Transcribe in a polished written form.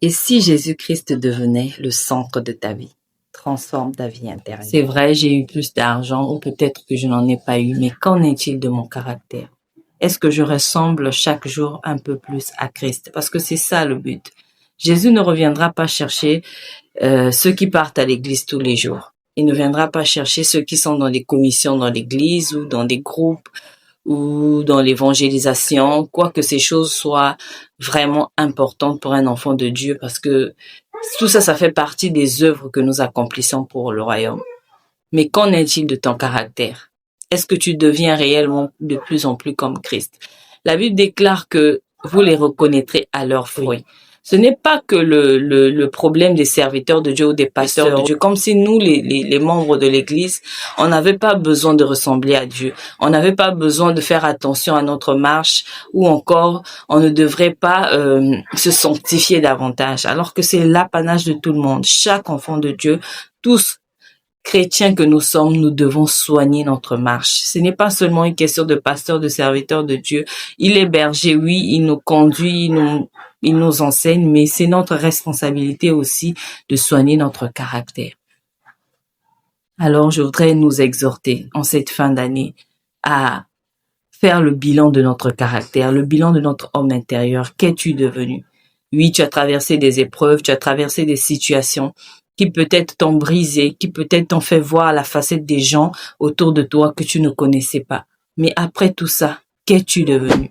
Et si Jésus-Christ devenait le centre de ta vie, transforme ta vie intérieure. C'est vrai, j'ai eu plus d'argent ou peut-être que je n'en ai pas eu, mais qu'en est-il de mon caractère? Est-ce que je ressemble chaque jour un peu plus à Christ? Parce que c'est ça le but. Jésus ne reviendra pas chercher ceux qui partent à l'église tous les jours. Il ne viendra pas chercher ceux qui sont dans des commissions dans l'église ou dans des groupes ou dans l'évangélisation, quoique ces choses soient vraiment importantes pour un enfant de Dieu, parce que tout ça, ça fait partie des œuvres que nous accomplissons pour le royaume. Mais qu'en est-il de ton caractère? Est-ce que tu deviens réellement de plus en plus comme Christ? La Bible déclare que vous les reconnaîtrez à leurs fruits. Ce n'est pas que le problème des serviteurs de Dieu ou des pasteurs de Dieu, comme si nous, les membres de l'Église, on n'avait pas besoin de ressembler à Dieu. On n'avait pas besoin de faire attention à notre marche, ou encore, on ne devrait pas se sanctifier davantage, alors que c'est l'apanage de tout le monde. Chaque enfant de Dieu, tous chrétiens que nous sommes, nous devons soigner notre marche. Ce n'est pas seulement une question de pasteur, de serviteur de Dieu. Il est berger, oui, il nous conduit, il nous enseigne, mais c'est notre responsabilité aussi de soigner notre caractère. Alors, je voudrais nous exhorter en cette fin d'année à faire le bilan de notre caractère, le bilan de notre homme intérieur. Qu'es-tu devenu? Oui, tu as traversé des épreuves, tu as traversé des situations qui peut-être t'ont brisé, qui peut-être t'ont fait voir la facette des gens autour de toi que tu ne connaissais pas. Mais après tout ça, qu'es-tu devenu?